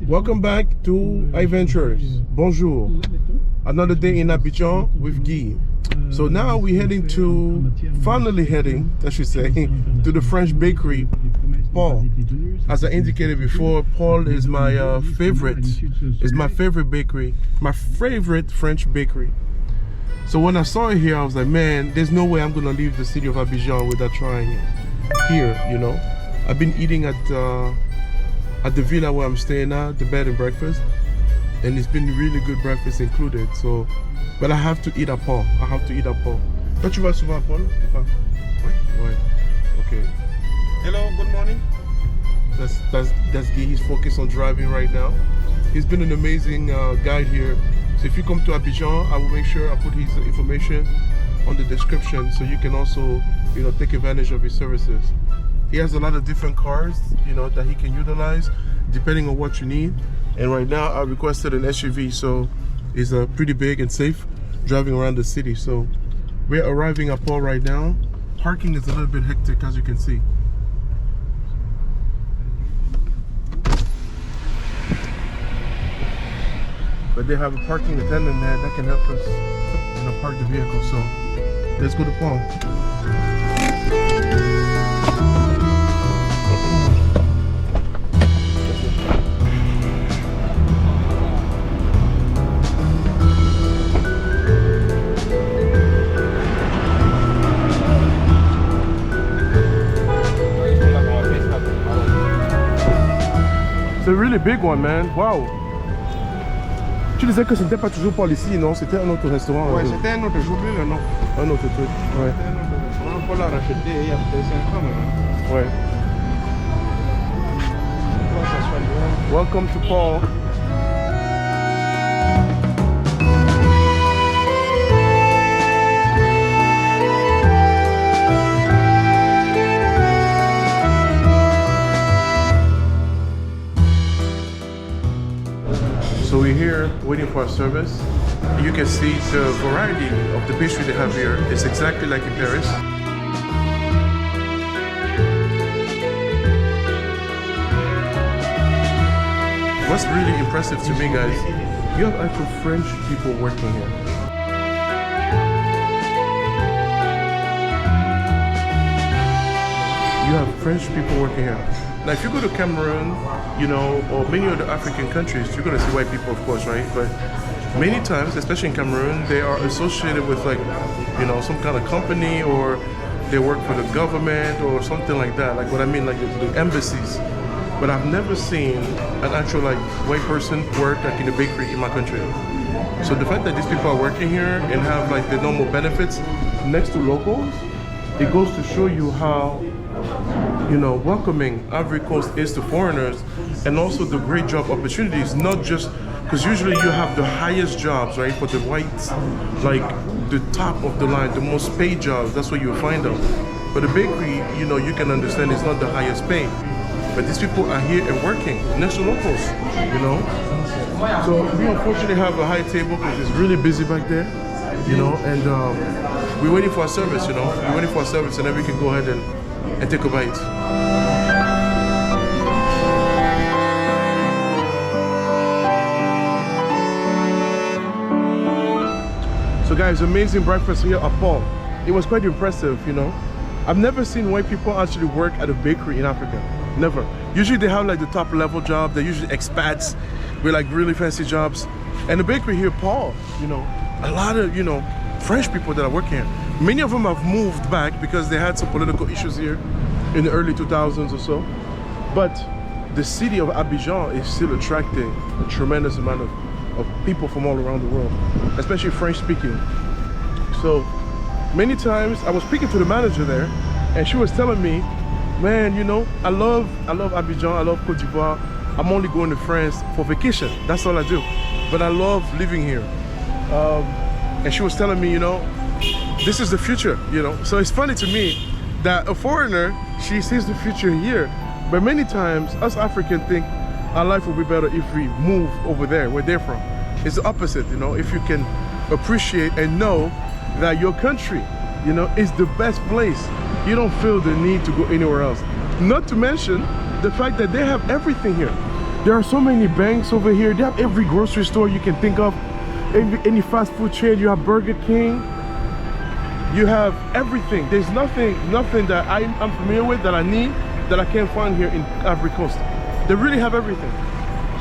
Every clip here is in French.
Welcome back to IvainTures. Bonjour. Another day in Abidjan with Guy. So now we're heading to, finally heading, I should say, to the French bakery, Paul. As I indicated before, Paul is my favorite. It's my favorite bakery, my favorite French bakery. So when I saw it here, I was like, man, there's no way I'm gonna leave the city of Abidjan without trying it here. You know, I've been eating at the villa where I'm staying now, the bed and breakfast, and it's been really good breakfast included. So, but I have to eat à Paul. I have to eat à Paul. Toi, tu vas souvent à Paul? Oui. Ouais. Okay. Hello. Good morning. That's Guy. He's focused on driving right now. He's been an amazing guide here. So if you come to Abidjan, I will make sure I put his information on the description so you can also, you know, take advantage of his services. He has a lot of different cars, you know, that he can utilize depending on what you need. And right now I requested an SUV, so it's pretty big and safe driving around the city. So we're arriving at Paul right now. Parking is a little bit hectic, as you can see. But they have a parking attendant there that can help us, you know, park the vehicle. So let's go to Paul. It's a really big one, man. Wow. Tu disais que ce n'était pas toujours Paul ici, non? C'était un autre restaurant. Ouais, c'était un autre, j'oublie le nom. Un autre truc, ouais. C'était un autre restaurant. Paul l'a racheté il y a peut-être 5 ans maintenant. Ouais. Welcome to Paul. So we're here waiting for our service. You can see the variety of the pastry they have here. It's exactly like in Paris. What's really impressive to me, guys, you have actual French people working here. You have French people working here. Now, if you go to Cameroon, you know, or many other African countries, you're gonna see white people, of course, right? But many times, especially in Cameroon, they are associated with, like, you know, some kind of company, or they work for the government or something like that. Like what I mean, like the embassies. But I've never seen an actual, like, white person work like in a bakery in my country. So the fact that these people are working here and have like the normal benefits next to locals, it goes to show you how, you know, welcoming Ivory Coast is to foreigners, and also the great job opportunities, not just because usually you have the highest jobs, right, for the whites, like the top of the line, the most paid jobs, that's where you'll find them. But the bakery, you know, you can understand it's not the highest pay, but these people are here and working next to locals, you know. So we unfortunately have a high table because it's really busy back there, you know, and we're waiting for our service, you know. We're waiting for our service, and then we can go ahead and take a bite. So guys, amazing breakfast here at Paul. It was quite impressive, you know. I've never seen white people actually work at a bakery in Africa. Never. Usually they have like the top level job. They're usually expats with like really fancy jobs. And the bakery here, Paul, you know, a lot of, you know, French people that are working here. Many of them have moved back because they had some political issues here in the early 2000s or so. But the city of Abidjan is still attracting a tremendous amount of people from all around the world, especially French speaking. So many times I was speaking to the manager there, and she was telling me, man, you know, I love Abidjan, I love Côte d'Ivoire. I'm only going to France for vacation. That's all I do. But I love living here. And she was telling me, you know, this is the future, you know. So it's funny to me that a foreigner, she sees the future here. But many times, us Africans think our life will be better if we move over there, where they're from. It's the opposite, you know. If you can appreciate and know that your country, you know, is the best place, you don't feel the need to go anywhere else. Not to mention the fact that they have everything here. There are so many banks over here. They have every grocery store you can think of. Any fast food chain. You have Burger King. You have everything. There's nothing that I'm familiar with that I need that I can't find here in Ivory Coast. They really have everything.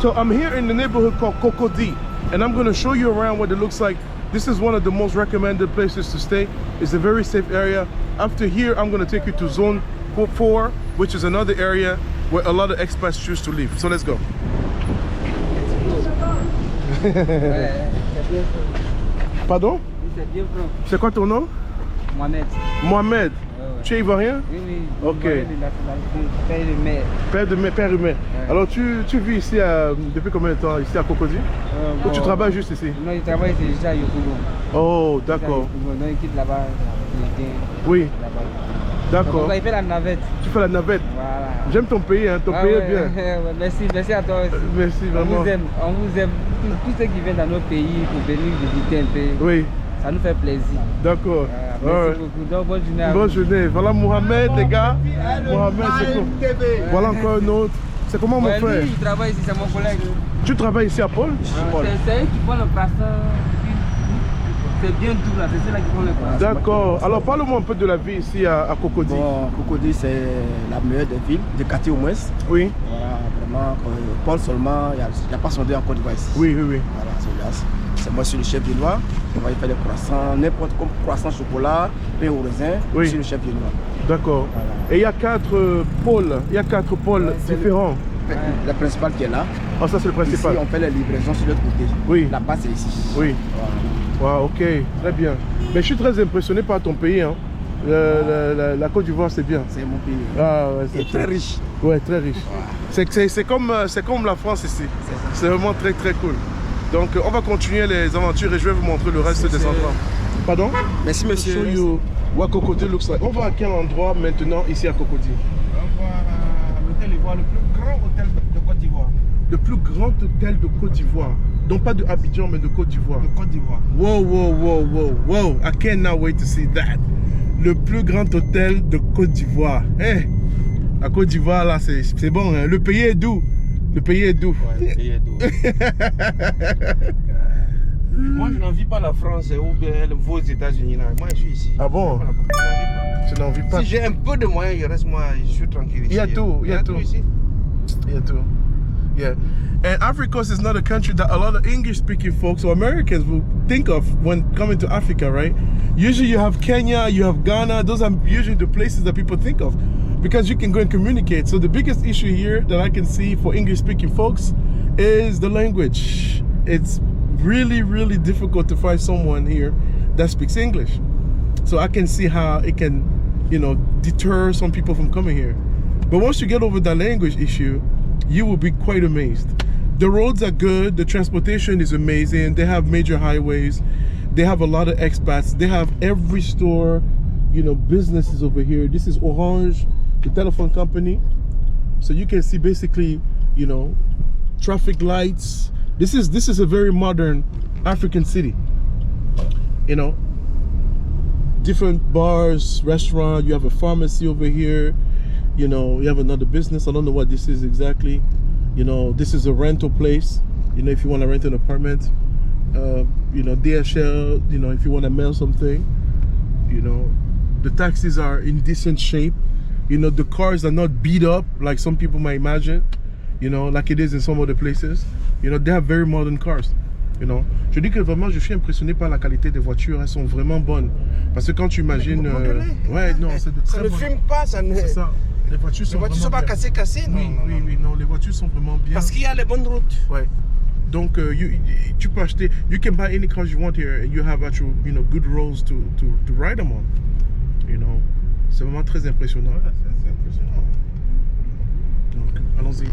So I'm here in the neighborhood called Côte, and I'm going to show you around what it looks like. This is one of the most recommended places to stay. It's a very safe area. After here, I'm going to take you to Zone 4, which is another area where a lot of expats choose to live. So let's go. Pardon? C'est quoi ton nom? Mohamed. Mohamed. Tu es ivoirien? Oui, oui. Ok. Père de mère. Père humain. Alors tu vis ici depuis combien de temps ici à Cocody? Ou tu travailles juste ici? Non, je travaille ici à Yopougon. Oh, d'accord. Donc il quitte là-bas. Oui. D'accord. Il fait la navette. Tu fais la navette? Voilà. J'aime ton pays, hein. Ton pays est bien. Merci à toi aussi. Merci vraiment. On vous aime. Tous ceux qui viennent dans nos pays pour venir visiter un peu. Oui. Ça nous fait plaisir. D'accord. Merci beaucoup. Donc, bonne journée à vous. Bonne journée. Voilà Mohamed, les gars. Mohamed, c'est cool. Voilà encore un autre. C'est comment mon frère? Lui, il travaille ici, c'est mon collègue. Tu travailles ici à Paul? C'est eux qui font le brassard. C'est bien doux là, c'est ceux-là qui font le brassard. D'accord. Alors parle-moi un peu de la vie ici à Cocody. Bon, Cocody c'est la meilleure des villes, de Côte au moins. Oui. Voilà, vraiment, Paul seulement, il n'y a pas sondé en Côte d'Ivoire ici. Oui, oui, oui. Voilà, c'est moi, je suis le chef viennois. On va y faire des croissants, n'importe quoi, croissant chocolat, pain au raisin. Oui. Je suis le chef viennois. D'accord. Voilà. Et il y a 4 pôles, différents. La principale qui est là. Ah, ça c'est le principal. Ici, on fait les livraisons sur l'autre côté. Oui. La base c'est ici. Oui. Voilà. Wow, ok, très bien. Mais je suis très impressionné par ton pays. Hein. La Côte d'Ivoire, c'est bien. C'est mon pays. Ah, ouais, c'est très riche. Ouais, très riche. Ouais. C'est comme la France ici. C'est vraiment très très cool. Donc on va continuer les aventures et je vais vous montrer le reste des endroits. Pardon? Merci monsieur. Show you what Cocody looks like. On va à quel endroit maintenant ici à Cocody? On va à l'hôtel Ivoire, le plus grand hôtel de Côte d'Ivoire. Le plus grand hôtel de Côte d'Ivoire. Donc pas de Abidjan mais de Côte d'Ivoire. De Côte d'Ivoire. Wow. I cannot wait to see that. Le plus grand hôtel de Côte d'Ivoire. Hey, à Côte d'Ivoire là c'est bon, hein? Le pays est doux. Le pays est doux. Ouais, le pays est doux. Moi je n'envie pas la France ou bien vos États-Unis là. Moi je suis ici. Ah bon? Tu n'envies pas? Si j'ai un peu de moyens, il reste moi, je suis tranquille ici. Il y a tout, il y a tout ici. Yeah, too. Yeah. And Ivory Coast is not a country that a lot of English-speaking folks or Americans will think of when coming to Africa, right? Usually you have Kenya, you have Ghana. Those are usually the places that people think of because you can go and communicate. So the biggest issue here that I can see for English-speaking folks is the language. It's really, really difficult to find someone here that speaks English. So I can see how it can, you know, deter some people from coming here. But once you get over that language issue, you will be quite amazed. The roads are good, the transportation is amazing, they have major highways, they have a lot of expats, they have every store, you know, businesses over here. This is Orange, the telephone company. So you can see basically, you know, traffic lights. This is a very modern African city. You know, different bars, restaurant, you have a pharmacy over here. You know, you have another business. I don't know what this is exactly. You know, this is a rental place. You know, if you want to rent an apartment. You know, DHL, you know, if you want to mail something. You know, the taxis are in decent shape. You know, the cars are not beat up like some people might imagine. You know, like it is in some other places. You know, they have very modern cars. You know, je dis que vraiment je suis impressionné par la qualité des voitures, elles sont vraiment bonnes. Parce que quand tu imagines, ouais, non, c'est de très ça ne fume pas, ça ne. C'est ça. Les voitures sont pas cassées, non, les voitures sont vraiment bien. Parce qu'il y a les bonnes routes. Ouais. Donc tu peux acheter, you can buy any cars you want here and you have actual, you know, good roads to ride them on. You know, c'est vraiment très impressionnant. Ouais, c'est impressionnant. Donc, allons-y.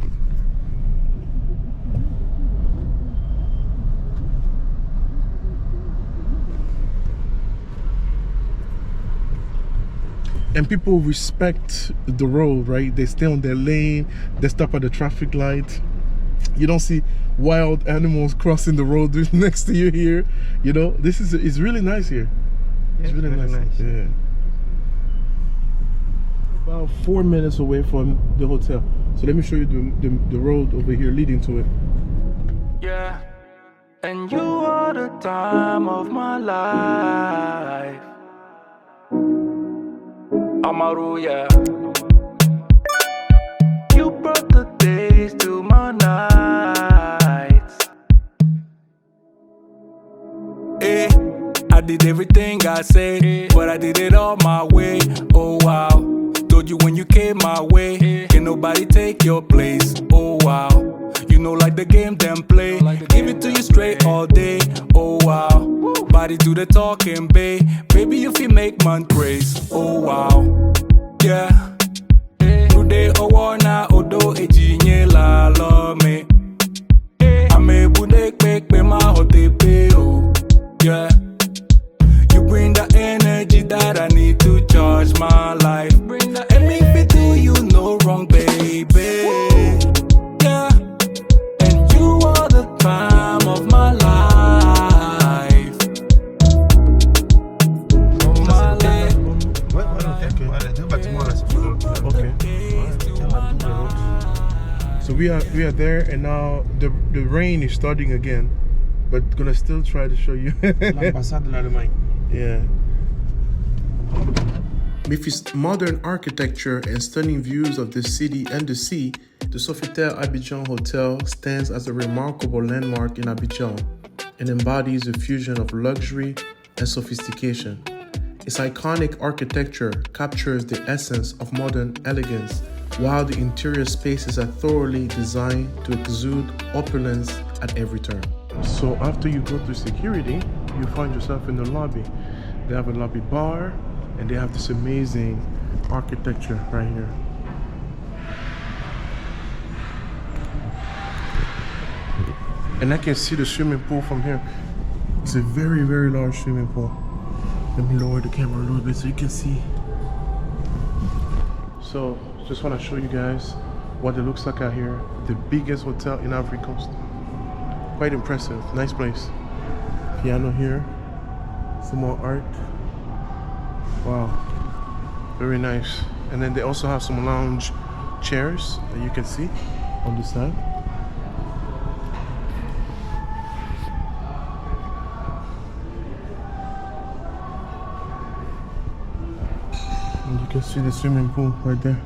And people respect the road, right? They stay on their lane, they stop at the traffic light. You don't see wild animals crossing the road next to you here. You know, it's really nice here. It's really nice. Yeah. About 4 minutes away from the hotel. So let me show you the road over here leading to it. Yeah, and you are the time of my life. Amaru, yeah. You brought the days to my nights. Eh, I did everything I said, but I did it all my way. Oh wow, told you when you came my way, can nobody take your place. Oh wow, you know like the game them play, give it to you straight all day. Oh wow, body do the talking, babe. Baby if you make man praise. Oh wow, yeah. Today owana odo ejinye la lo me. Ame bude quick me ma hotepe oh. Yeah. You bring the energy that I need to charge my life. Bring the and make me do you no wrong, baby. Yeah. And you are the time of my life. Of my life. Okay. So we are there, and now the rain is starting again, but gonna still try to show you. L'ambassade de l'Allemagne. Yeah. With its modern architecture and stunning views of the city and the sea, the Sofitel Abidjan Hotel stands as a remarkable landmark in Abidjan and embodies a fusion of luxury and sophistication. Its iconic architecture captures the essence of modern elegance, while the interior spaces are thoroughly designed to exude opulence at every turn. So after you go through security, you find yourself in the lobby. They have a lobby bar, and they have this amazing architecture right here. And I can see the swimming pool from here. It's a very, very large swimming pool. Let me lower the camera a little bit so you can see. So just want to show you guys what it looks like out here. The biggest hotel in Ivory Coast. Quite impressive. Nice place. Piano here. Some more art. Wow. Very nice. And then they also have some lounge chairs that you can see on this side. And you can see the swimming pool right there.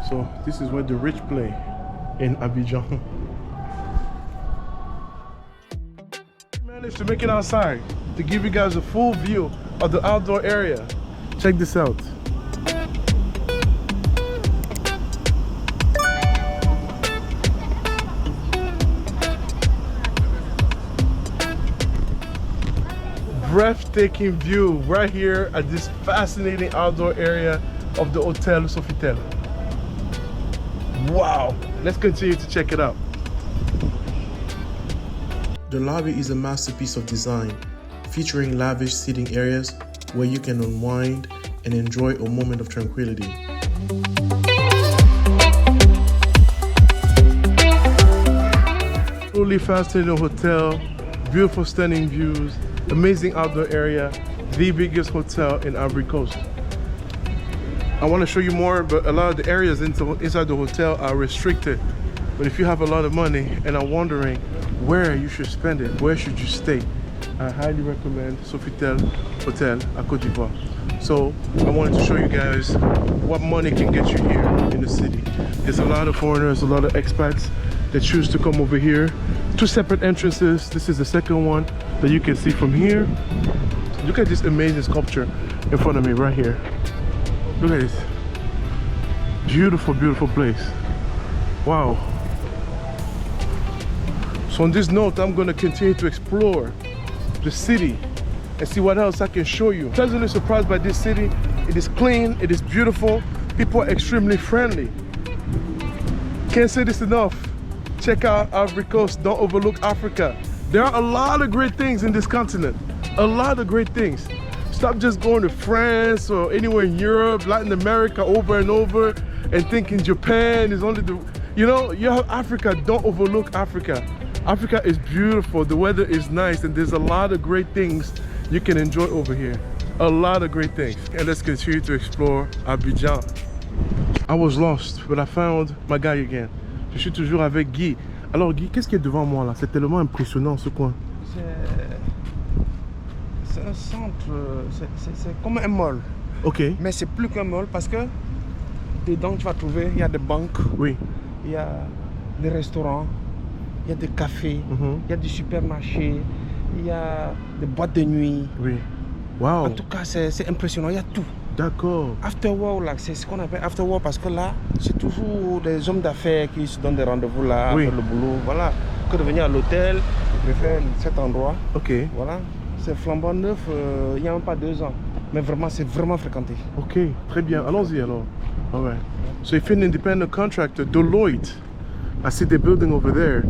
So this is where the rich play in Abidjan. Managed to make it outside to give you guys a full view of the outdoor area. Check this out. Breathtaking view right here at this fascinating outdoor area of the Hotel Sofitel. Wow, let's continue to check it out. The lobby is a masterpiece of design, featuring lavish seating areas where you can unwind and enjoy a moment of tranquility. Truly fascinating hotel, beautiful stunning views, amazing outdoor area, the biggest hotel in Ivory Coast. I want to show you more, but a lot of the areas inside the hotel are restricted. But if you have a lot of money and are wondering where you should spend it, where should you stay, I highly recommend Sofitel Hotel at Côte d'Ivoire. So I wanted to show you guys what money can get you here in the city. There's a lot of foreigners, a lot of expats that choose to come over here. Two separate entrances. This is the second one that you can see from here. Look at this amazing sculpture in front of me right here. Look at this. Beautiful, beautiful place. Wow. So on this note, I'm going to continue to explore the city and see what else I can show you. Pleasantly surprised by this city. It is clean, it is beautiful. People are extremely friendly. Can't say this enough. Check out Ivory Coast. Don't overlook Africa. There are a lot of great things in this continent. A lot of great things. Stop just going to France or anywhere in Europe, Latin America over and over and thinking Japan is only the, you know, you have Africa. Don't overlook Africa. Africa is beautiful, the weather is nice, and there's a lot of great things you can enjoy over here. a lot of great things. And let's continue to explore Abidjan. I was lost, but I found my guy again. Je suis toujours avec Guy. Alors Guy, qu'est-ce qui est devant moi là? C'est tellement impressionnant ce coin. C'est un centre, c'est comme un mall. Ok. Mais c'est plus qu'un mall parce que dedans tu vas trouver, il y a des banques, Oui. il y a des restaurants, il y a des cafés, il y a des supermarchés, il y a des boîtes de nuit. Oui. Wow. En tout cas, c'est impressionnant, il y a tout. D'accord. After work, là, c'est ce qu'on appelle after work parce que là, c'est toujours des hommes d'affaires qui se donnent des rendez-vous là, Oui. après le boulot. Voilà, que de venir à l'hôtel, je préfère cet endroit. Ok. Voilà, c'est flambant neuf, il n'y a même pas 2 ans. Mais vraiment, c'est vraiment fréquenté. Ok, très bien. Allons-y alors. All right. So if you're an independent contractor, Deloitte, I see the building over there.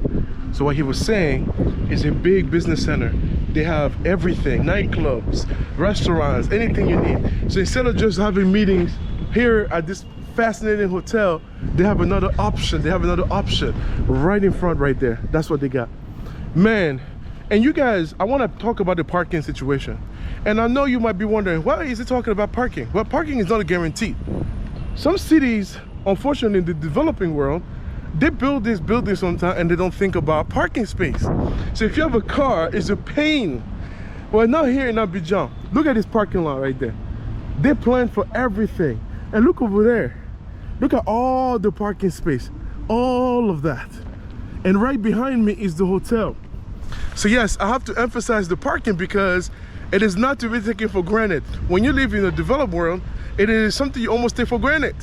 So what he was saying is a big business center. They have everything, nightclubs, restaurants, anything you need. So instead of just having meetings here at this fascinating hotel, they have another option. They have another option right in front right there. That's what they got. Man, and you guys, I want to talk about the parking situation. And I know you might be wondering, why is he talking about parking? Well, parking is not a guarantee. Some cities, unfortunately, in the developing world, they build these buildings sometimes and they don't think about parking space. So if you have a car, it's a pain. Well, not here in Abidjan. Look at this parking lot right there. They plan for everything. And look over there. Look at all the parking space. All of that. And right behind me is the hotel. So yes, I have to emphasize the parking because it is not to be taken for granted. When you live in a developed world, it is something you almost take for granted.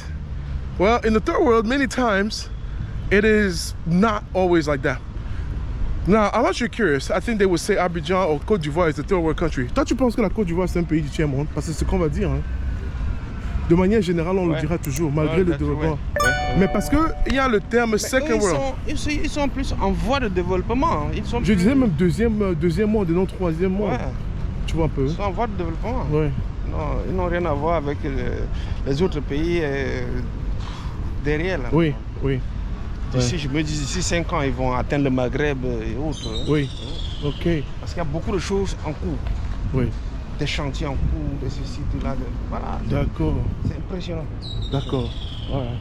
Well, in the third world, many times, it is not always like that. Now, I'm actually curious. I think they would say Abidjan or Côte d'Ivoire is a third world country. Toi, tu penses que la Côte d'Ivoire, c'est un pays du tiers-monde? Parce que c'est ce qu'on va dire. Hein. De manière générale, on le dira toujours, malgré le développement. Mais parce qu'il y a le terme second world. Ils sont plus en voie de développement. Je disais même deuxième monde et non troisième monde. Ouais. Tu vois un peu. Ils sont en voie de développement. Ouais. Non, ils n'ont rien à voir avec les autres pays derrière. Là. Oui, oui. D'ici, je me dis, d'ici 5 ans, ils vont atteindre le Maghreb et autres. Oui, ok. Parce qu'il y a beaucoup de choses en cours. Oui. Des chantiers en cours, de ceci, de là. Voilà. D'accord. C'est impressionnant. D'accord. All right.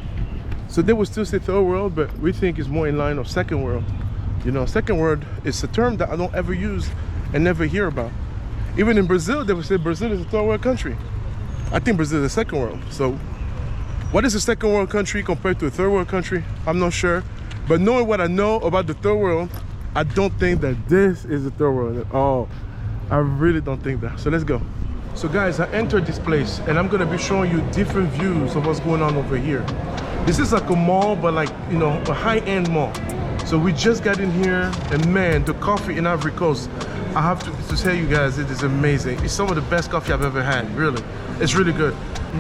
So they would still say third world, but we think it's more in line of second world. You know, second world is a term that I don't ever use and never hear about. Even in Brazil, they would say Brazil is a third world country. I think Brazil is a second world. So what is a second world country compared to a third world country? I'm not sure. But knowing what I know about the third world, I don't think that this is the third world at all. I really don't think that. So let's go. So guys, I entered this place and I'm gonna be showing you different views of what's going on over here. This is like a mall, but like, you know, a high-end mall. So we just got in here and man, the coffee in Ivory Coast, I have to tell you guys, it is amazing. It's some of the best coffee I've ever had, really. It's really good.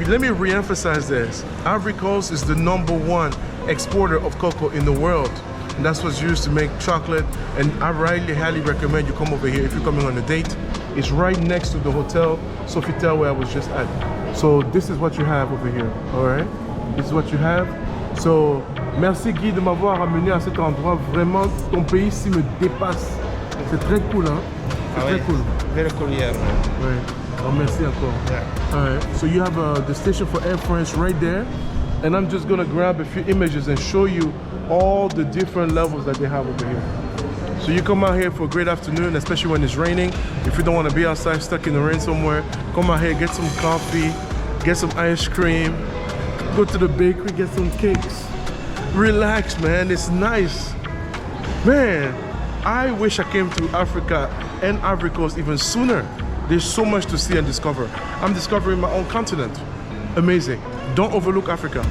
Let me re-emphasize this. Ivory Coast is the #1 exporter of cocoa in the world. And that's what's used to make chocolate. And I highly recommend you come over here if you're coming on a date. It's right next to the hotel, Sofitel, where I was just at. So this is what you have over here, all right? This is what you have. So, merci Guy de m'avoir amené à cet endroit. Vraiment, ton pays ici me dépasse. C'est très cool, hein? C'est très cool. Very cool, yeah. Ouais. Oh, merci encore. Yeah. All right. So you have the station for Air France right there. And I'm just gonna grab a few images and show you all the different levels that they have over here. So you come out here for a great afternoon, especially when it's raining. If you don't want to be outside stuck in the rain somewhere, come out here, get some coffee, get some ice cream, go to the bakery, get some cakes. Relax, man. It's nice. Man, I wish I came to Africa and Ivory Coast even sooner. There's so much to see and discover. I'm discovering my own continent. Amazing. Don't overlook Africa.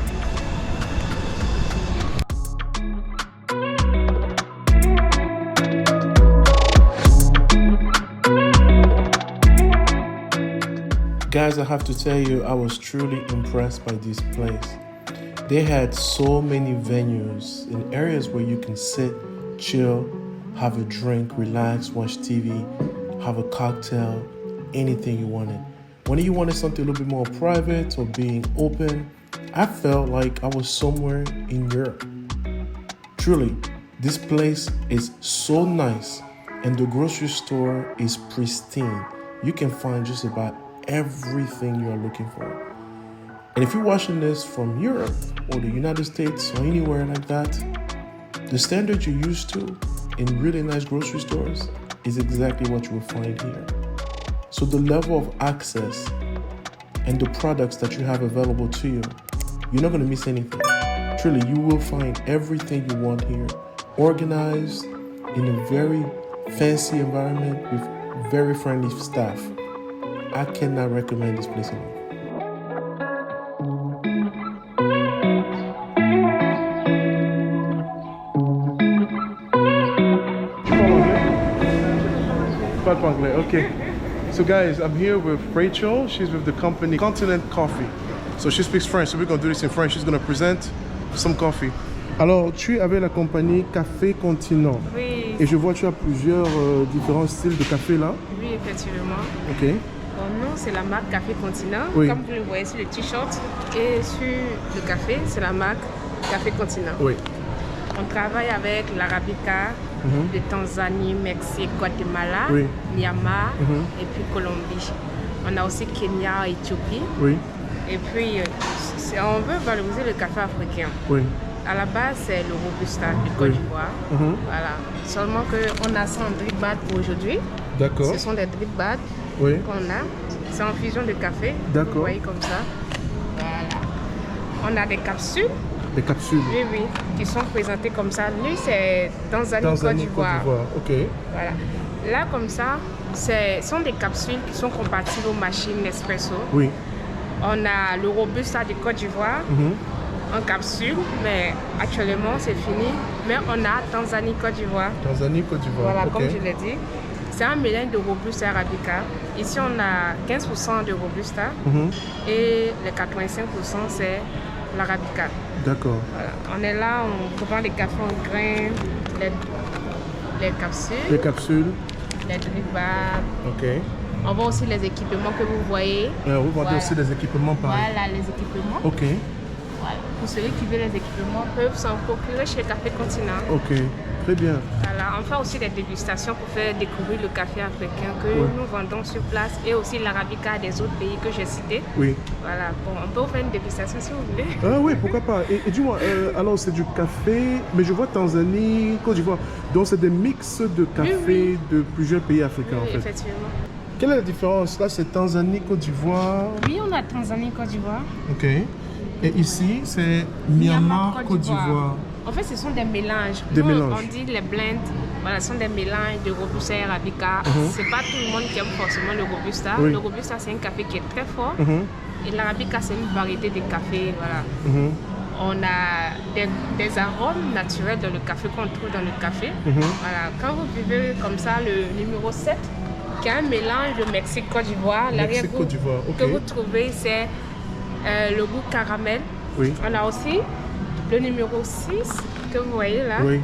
Guys, I have to tell you, I was truly impressed by this place. They had so many venues in areas where you can sit, chill, have a drink, relax, watch TV, have a cocktail, anything you wanted. When you wanted something a little bit more private or being open, I felt like I was somewhere in Europe. Truly, this place is so nice and the grocery store is pristine. You can find just about everything you are looking for. And if you're watching this from Europe or the United States or anywhere like that, the standard you're used to in really nice grocery stores is exactly what you will find here. So the level of access and the products that you have available to you, you're not going to miss anything. Truly, you will find everything you want here, organized in a very fancy environment with very friendly staff. I cannot recommend this place enough. Pas anglais, okay. So guys, I'm here with Rachel. She's with the company Continent Coffee. So she speaks French, so we're gonna do this in French. She's gonna present some coffee. Alors, tu es avec la compagnie Café Continent. Oui. Et je vois que tu as plusieurs différents styles de café là. Oui, effectivement. Ok. Bon, nous, c'est la marque Café Continent. Oui. Comme vous le voyez sur le t-shirt. Et sur le café, c'est la marque Café Continent. Oui. On travaille avec l'Arabica de Tanzanie, Mexique, Guatemala, Oui. Myanmar et puis Colombie. On a aussi Kenya, Éthiopie. Oui. Et puis, on veut valoriser le café africain. Oui. À la base, c'est le Robusta du Côte d'Ivoire. Voilà. Seulement qu'on a ça en drip bag pour aujourd'hui. D'accord. Ce sont des drip bags Oui. qu'on a. C'est en fusion de café. D'accord. Vous voyez comme ça. Voilà. On a des capsules. Des capsules. Oui, oui. Qui sont présentées comme ça. Lui, c'est Tanzanie, Côte d'Ivoire. Ok. Voilà. Là, comme ça, ce sont des capsules qui sont compatibles aux machines Nespresso. Oui. On a le Robusta du Côte d'Ivoire. En capsule, mais actuellement c'est fini. Mais on a Tanzanie, Côte d'Ivoire. Tanzanie, Côte d'Ivoire. Voilà, ok. comme je l'ai dit. C'est un mélange de Robusta et Arabica. Ici, on a 15% de Robusta et les 85% c'est l'Arabica. D'accord. Voilà. On est là, on prend les cafés en grains, les capsules, Les capsules. les drip bags. Ok. On voit aussi les équipements que vous voyez. Vous vendez Voilà. aussi des équipements pareils. Voilà, les équipements. Ok. Voilà. Pour ceux qui veulent les équipements, peuvent s'en procurer chez Café Continent. Ok. Très bien. Voilà, on fait aussi des dégustations pour faire découvrir le café africain que nous vendons sur place et aussi l'Arabica des autres pays que j'ai cités. Oui. Voilà, bon, on peut vous faire une dégustation si vous voulez. Ah oui, pourquoi pas. Et dis-moi, alors c'est du café, mais je vois Tanzanie, Côte d'Ivoire. Donc c'est des mix de café de plusieurs pays africains Oui, en fait. effectivement. Quelle est la différence? Là c'est Tanzanie, Côte d'Ivoire. Oui, on a Tanzanie, Côte d'Ivoire. Ok. Et ici c'est Myanmar, Côte d'Ivoire. En fait, ce sont des mélanges. Des Nous, mélanges. on dit les blends. Voilà, ce sont des mélanges de Robusta et Arabica. C'est pas tout le monde qui aime forcément le Robusta. Oui. Le Robusta, c'est un café qui est très fort. Et l'Arabica, c'est une variété de café. Voilà. On a des arômes naturels dans le café qu'on trouve dans le café. Voilà. Quand vous buvez comme ça le numéro 7, qui est un mélange de Mexique-Côte d'Ivoire, Mexique, Côte d'Ivoire, ok. que vous trouvez, c'est le goût caramel. Oui. On a aussi le numéro 6 que vous voyez là. Oui.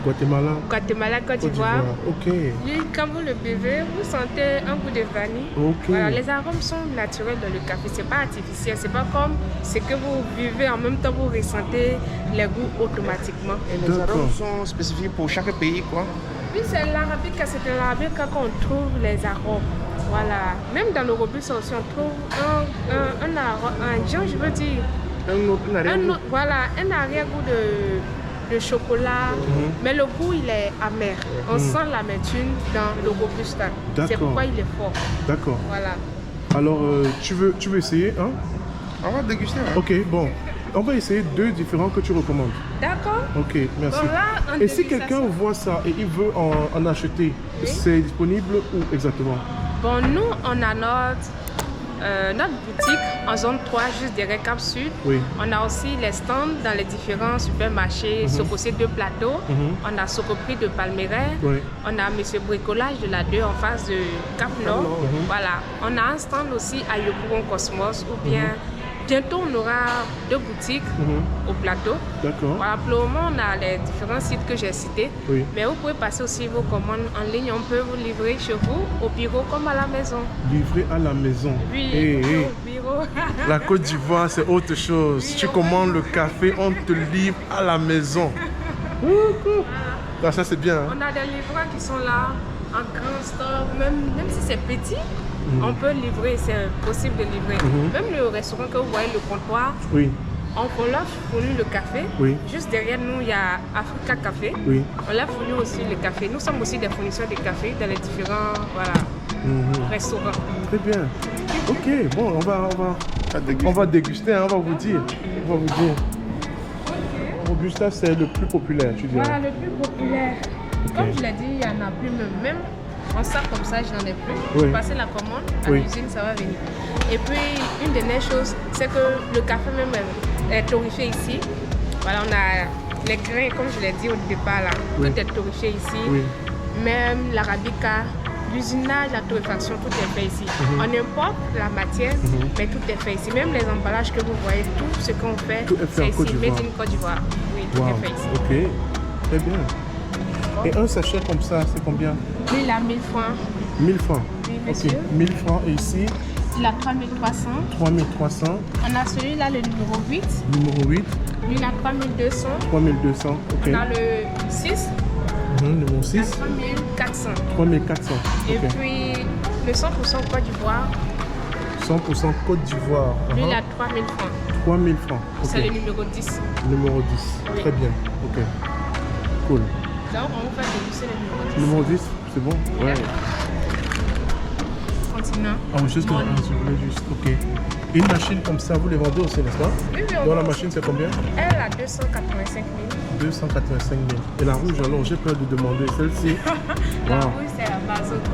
Guatemala. Guatemala, Côte d'Ivoire. Ok. Lui, quand vous le buvez, vous sentez un goût de vanille. Ok. Voilà, les arômes sont naturels dans le café, c'est pas artificiel, c'est pas comme ce que vous buvez en même temps vous ressentez les goûts automatiquement. Et les arômes sont spécifiques pour chaque pays, quoi. Oui, c'est l'arabica, c'est dans l'arabica qu'on trouve les arômes. Voilà. Même dans le robusta aussi, on trouve un arôme, je veux dire. Voilà, un arrière-goût de chocolat, mais le goût il est amer. On sent l'amertume dans le robusta. C'est pourquoi il est fort. D'accord. Voilà. Alors, tu veux essayer, hein? On va déguster. Hein? Ok, bon. On va essayer deux différents que tu recommandes. D'accord. Ok, merci. Bon, là, et si quelqu'un voit ça et il veut en acheter, c'est disponible où exactement? Bon, nous, on a notre boutique en zone 3, juste derrière Cap Sud. Oui. On a aussi les stands dans les différents supermarchés, Sococé 2 Plateaux. On a Socoprix de Palmeraie. Oui. On a Monsieur Bricolage de la 2 en face de Cap Nord. Voilà. On a un stand aussi à Yopougon Cosmos ou bien bientôt on aura 2 boutiques au plateau. D'accord. Voilà, pour le moment, on a les différents sites que j'ai cités. Oui. Mais vous pouvez passer aussi vos commandes en ligne. On peut vous livrer chez vous, au bureau comme à la maison. Livré à la maison. Oui, au bureau. La Côte d'Ivoire, c'est autre chose. Si tu commandes le café, on te livre à la maison. Ça c'est bien. Hein? On a des livreurs qui sont là, en grand store, même si c'est petit. On peut livrer, c'est possible de livrer. Même le restaurant que vous voyez, le comptoir, Oui. on leur fournit le café. Oui. Juste derrière nous, il y a Africa Café. Oui. On leur fournit aussi le café. Nous sommes aussi des fournisseurs de café dans les différents restaurants. Très bien. Ok, bon, on va déguster, hein, on va vous dire. Robusta, c'est le plus populaire, tu dirais. Voilà, le plus populaire. Comme je l'ai dit, il y en a plus même. En sac comme ça, je n'en ai plus. Oui. Je passais la commande à Oui. l'usine, ça va venir. Et puis, une dernière chose, c'est que le café même est torréfié ici. Voilà, on a les grains, comme je l'ai dit au départ, là. Oui. Tout est torréfié ici. Oui. Même l'arabica, l'usinage, la torréfaction, tout est fait ici. On importe la matière, mais tout est fait ici. Même les emballages que vous voyez, tout ce qu'on fait, c'est ici, made in Côte d'Ivoire. Oui, tout est fait ici. Ok, très bien. Et un sachet comme ça, c'est combien? 1000 à 1000 francs. 1000 francs. Oui, monsieur. Ok, 1000 francs. Et ici, Il a 3300. 3300. On a celui-là, le numéro 8. Numéro 8, Lui, il a 3200. 3200. Ok. On a le 6. Numéro 6, 3400. 3400. Et Ok. puis, le 100% Côte d'Ivoire, 100% Côte d'Ivoire. lui, il a 3000 francs. 3000 francs. Ok. C'est le numéro 10. Numéro 10. Oui. Très bien. Ok. Cool. Donc, on va déguster le numéro 10. Numéro 10, c'est bon? Ouais. Continent. Ah oui, juste je voulais juste. Ok. Et une machine comme ça, vous les vendez aussi, n'est-ce pas? Oui, oui, on Dans la vend. machine, c'est combien? Elle a 285 000. 285 000. Et la rouge, alors, j'ai peur de demander celle-ci. La Wow. rouge, c'est la Bazoko.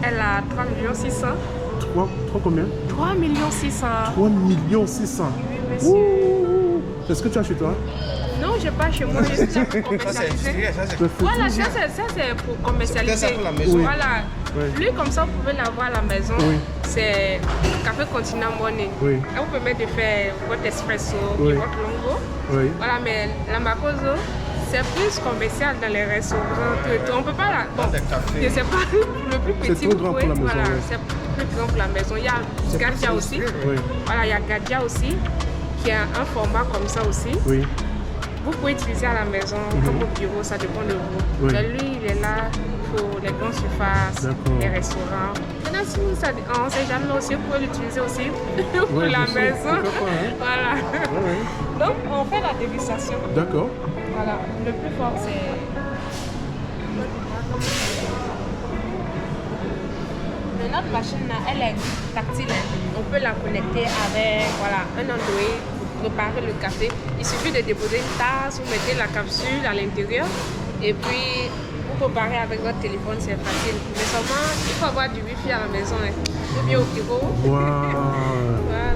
Elle a 3 600 000. 3 combien? 3 600 000. 3 600 000. Oui, monsieur. Ouh. C'est ce que tu as chez toi? Non, je pas chez moi, je suis là pour commercialiser. Voilà, ça c'est pour commercialiser. Ça, c'est pour la maison. Oui. Voilà. Oui. Lui, comme ça, vous pouvez l'avoir à la maison. Oui. C'est café continent money. Oui. Et vous permet de faire votre espresso Oui. et votre longo. Oui. Voilà, mais la Macoso, c'est plus commercial dans les restaurants. Tout et tout. On peut pas la. Bon, des cafés. je sais pas, le plus C'est petit. trop vous grand pouvez- pour la maison, Voilà, oui. c'est plus grand pour la maison. Il y a Gadja aussi. Oui. Voilà, il y a Gadja aussi, qui a un format comme ça aussi. Oui. Vous pouvez utiliser à la maison, comme au bureau, ça dépend de vous. Oui. Mais lui, il est là pour les grandes surfaces, D'accord. les restaurants. Maintenant, si vous savez, on ne sait jamais aussi, vous pouvez l'utiliser aussi pour Ouais, la je sais. maison. Pourquoi pas, hein? Voilà. Ouais, ouais. Donc, on fait la dégustation. D'accord. Voilà. Le plus fort, c'est... Mais notre machine, là, elle est tactile. Hein. On peut la connecter avec un Android. Préparer le café. Il suffit de déposer une tasse, vous mettez la capsule à l'intérieur et puis vous préparez avec votre téléphone, c'est facile. Mais seulement, il faut avoir du wifi à la maison, hein. Ou bien au bureau. Wow. Voilà.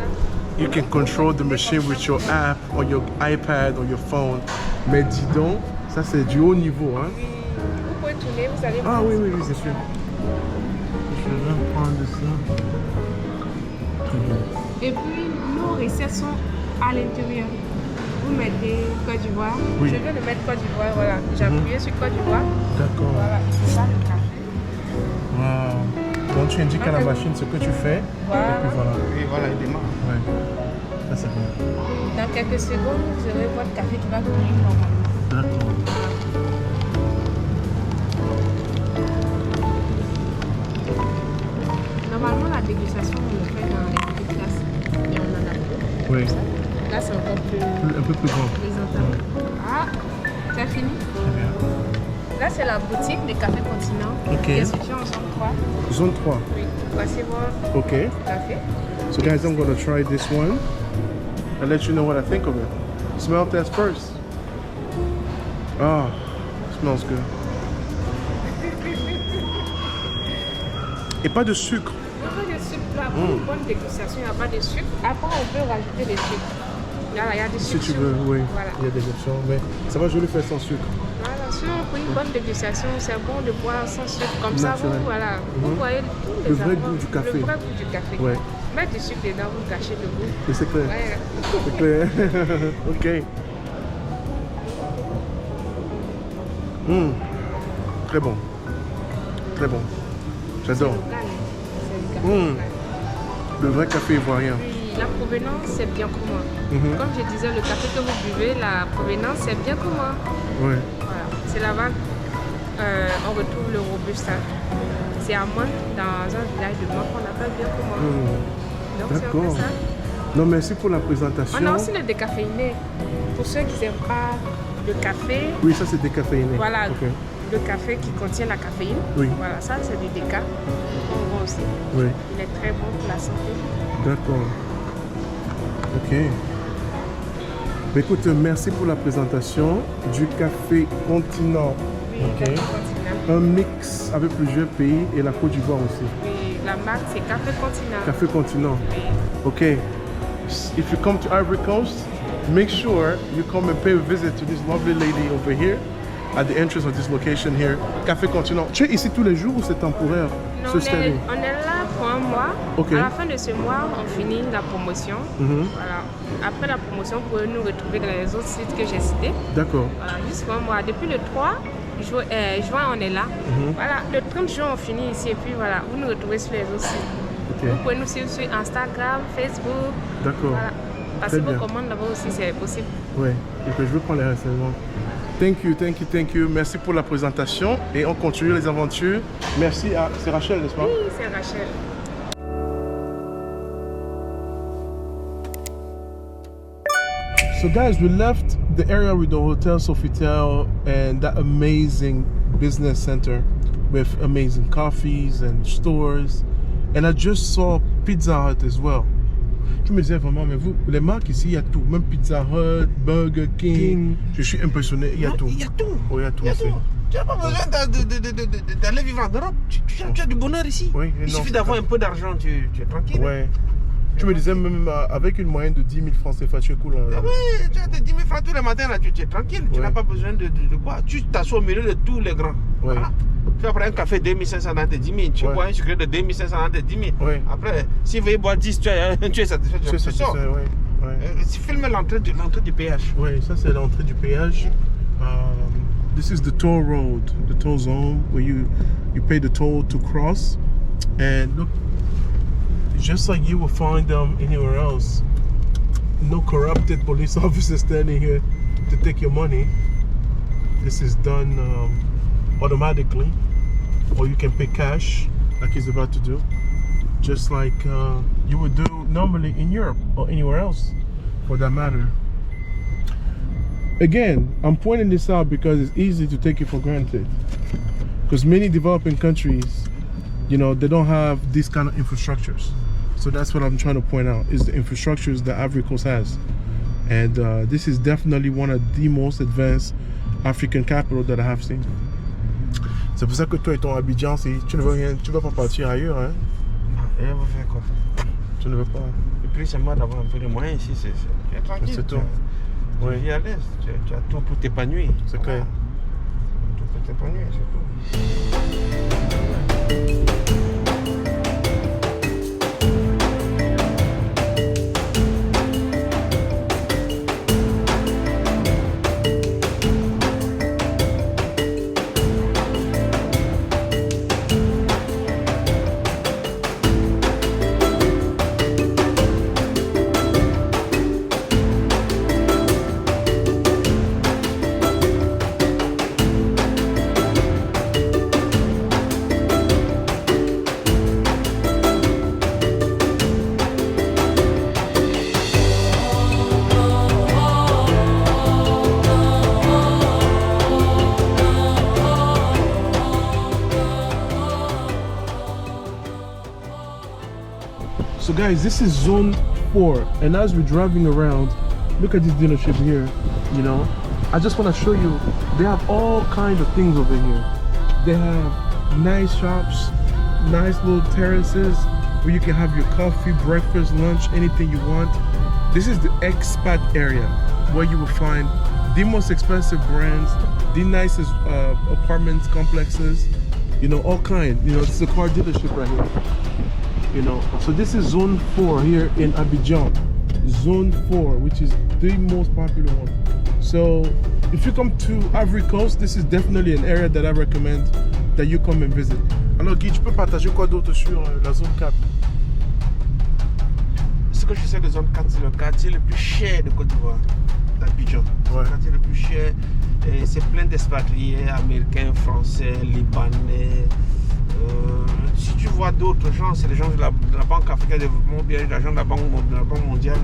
You can control the machine with your app, on your iPad, on your phone. Mais dis donc, ça c'est du haut niveau, hein? Puis, vous pouvez tourner, vous allez Ah voir. oui, oui, oui, c'est sûr. Je vais prendre ça. Très bien. Et puis, nos recettes sont à l'intérieur. Vous mettez Côte d'Ivoire. Oui. Je viens de mettre Côte d'Ivoire, voilà. J'ai appuyé sur Côte d'Ivoire. D'accord. Voilà, c'est ça le café. Wow. Donc tu indiques à la machine ce que tu fais. Voilà. Et puis voilà. Et voilà, il démarre. Ouais. Ça c'est bien. Dans quelques secondes, vous aurez votre café qui va couler normalement. D'accord. Normalement, la dégustation, on le fait dans les petites classes. Et on en a plus. Oui. Là, c'est encore plus Un peu plus grand. présentant. Ah, c'est fini. Très bien. Là, c'est la boutique des cafés continents. Ok. Qui est située en zone 3. Zone 3. Oui. Voici votre Okay. café. So guys, I'm gonna try this one and let you know what I think of it. Smell test first. Ah, smells good. Et pas de sucre. Il n'y a pas de sucre là. Pour une bonne dégustation, il n'y a pas de sucre. Après, on peut rajouter des sucres. Là, il y a des Si sucres. tu veux, oui. Voilà. Il y a des options, mais ça va, je le fais sans sucre. Voilà, sinon, pour une bonne dégustation, c'est bon de boire sans sucre. Comme ça, Naturel. vous, voilà, vous voyez tous les Le vrai arômes, goût du café. Le vrai goût du café. Ouais. Mettre du sucre dedans, vous gâchez le goût. Et c'est clair. Ouais. C'est clair. Ok. Très bon. Très bon. J'adore. Local, hein. C'est du café local. Le vrai café ivoirien. Puis, la provenance, c'est bien commun. Mhm. Comme je disais, le café que vous buvez, la provenance, c'est bien commun. Ouais. Voilà. C'est là-bas on retrouve le robusta. C'est à Mont, dans un village de Mont qu'on appelle bien comment. Donc c'est un peu ça. Non, merci pour la présentation. On a aussi le décaféiné. Pour ceux qui n'aiment pas le café. Oui, ça c'est décaféiné. Voilà, le café qui contient la caféine. Oui. Voilà, ça c'est du déca. On voit aussi. Oui. Il est très bon pour la santé. D'accord. Ok. Bah, écoute, merci pour la présentation du café continent. Oui, café continent. Un mix avec plusieurs pays et la Côte d'Ivoire aussi. Oui, la marque c'est Café Continent. Café continent. Oui. Okay. If you come to Ivory Coast, make sure you come and pay a visit to this lovely lady over here at the entrance of this location here. Café continent. Tu es ici tous les jours ou c'est temporaire? Non, on est là pour un mois. Okay. À la fin de ce mois, on finit la promotion. Voilà. Après la promotion, vous pouvez nous retrouver dans les autres sites que j'ai cités. D'accord. Voilà, juste pour un mois. Depuis le 3 juin, on est là. Voilà, le 30 juin, on finit ici et puis voilà, vous nous retrouvez sur les autres sites. Okay. Vous pouvez nous suivre sur Instagram, Facebook. D'accord. Voilà. Passer vos commandes là-bas aussi, c'est possible. Oui, et que je veux prendre les renseignements. Thank you, thank you, thank you. Merci pour la présentation et on continue les aventures. Merci à... C'est Rachel, n'est-ce pas? Oui, c'est Rachel. So guys, we left the area with the hotel Sofitel and that amazing business center with amazing coffees and stores. And I just saw Pizza Hut as well. Je me disais vraiment, mais vous, les marques ici, il y a tout. Même Pizza Hut, Burger King. Je suis impressionné, il y a tout. Il y a tout. Oh, il y a tout ici. Tu n'as pas besoin d'aller vivre en Europe. Tu as du bonheur ici. Oui, il suffit d'avoir un peu d'argent, tu es tranquille. Ouais. Tu me disais même avec une moyenne de 10 000 francs CFA, tu es cool. Ah oui, tu as des 10 000 francs tous les matins, là, tu es tranquille. Tu n'as pas besoin de quoi. Tu t'assois au milieu de tous les grands. Ouais. Voilà. Tu vas prendre un café 2500 dans tes 10 000. Tu bois un sucré de 2500 dans tes 10 000. Ouais. Après, s'il veut boire 10, tu es satisfait. Tu sors. Filme l'entrée du péage. Oui, ça c'est l'entrée du péage. This is the toll road, the toll zone where you pay the toll to cross. And look, just like you will find them anywhere else, no corrupted police officer standing here to take your money. This is done automatically, or you can pay cash like he's about to do, just like you would do normally in Europe or anywhere else for that matter. Again, I'm pointing this out because it's easy to take it for granted, because many developing countries, you know, they don't have these kind of infrastructures. So that's what I'm trying to point out, is the infrastructures that Ivory Coast has. And this is definitely one of the most advanced African capital that I have seen. C'est pour ça que toi et ton Abidjan, tu ne veux rien, tu veux pas partir ailleurs, hein? Et on va faire quoi? Tu ne veux pas? Le plus c'est moi d'avoir un peu de moyens ici, c'est tranquille. C'est tout. Oui. Tu vis à l'aise, tu as tout pour t'épanouir. C'est clair. Tout pour t'épanouir, c'est tout. So guys, this is zone 4, and as we're driving around, look at this dealership here. You know, I just want to show you, they have all kinds of things over here. They have nice shops, nice little terraces where you can have your coffee, breakfast, lunch, anything you want. This is the expat area where you will find the most expensive brands, the nicest apartments, complexes, you know, all kinds. You know, this is a car dealership right here. You know, so this is zone 4 here in Abidjan. Zone 4, which is the most popular one. So if you come to Ivory Coast, this is definitely an area that I recommend that you come and visit. Alors Guy, tu peux partager quoi d'autre sur la zone 4? Ce que je sais de zone 4, c'est le quartier le plus cher de Côte d'Ivoire, d'Abidjan. Ouais. Le quartier le plus cher. Et c'est plein d'expatriés américains, français, libanais. Si tu vois d'autres gens, c'est les gens de la Banque africaine de développement, bien les gens de la Banque mondiale.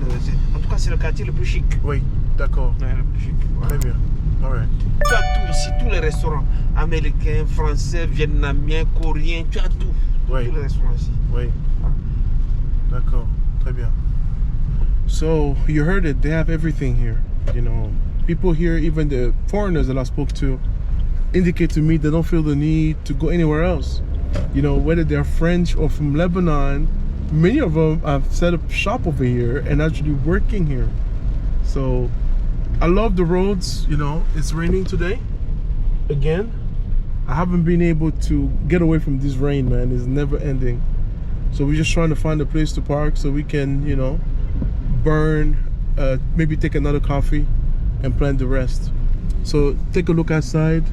En tout cas, c'est le quartier le plus chic. Oui, d'accord. Ouais, le plus chic. Très bien. All right. Tu as tout ici, tous les restaurants. Américains, français, vietnamiens, coréens, tu as tout. Oui. Tous les restaurants ici. Oui. D'accord. Très bien. So, you heard it. They have everything here. You know, people here, even the foreigners that I spoke to, indicate to me they don't feel the need to go anywhere else. You know, whether they're French or from Lebanon, many of them have set up shop over here and actually working here. So I love the roads. You know, it's raining today again. I haven't been able to get away from this rain, man. It's never ending. So we're just trying to find a place to park so we can, you know, burn, maybe take another coffee and plan the rest. So take a look outside.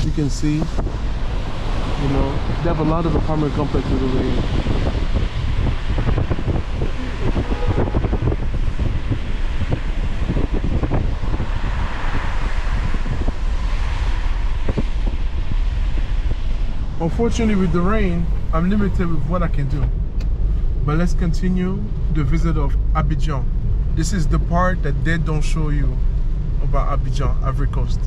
You can see, you know, they have a lot of apartment complexes over here. Unfortunately, with the rain, I'm limited with what I can do. But let's continue the visit of Abidjan. This is the part that they don't show you about Abidjan, Ivory Coast.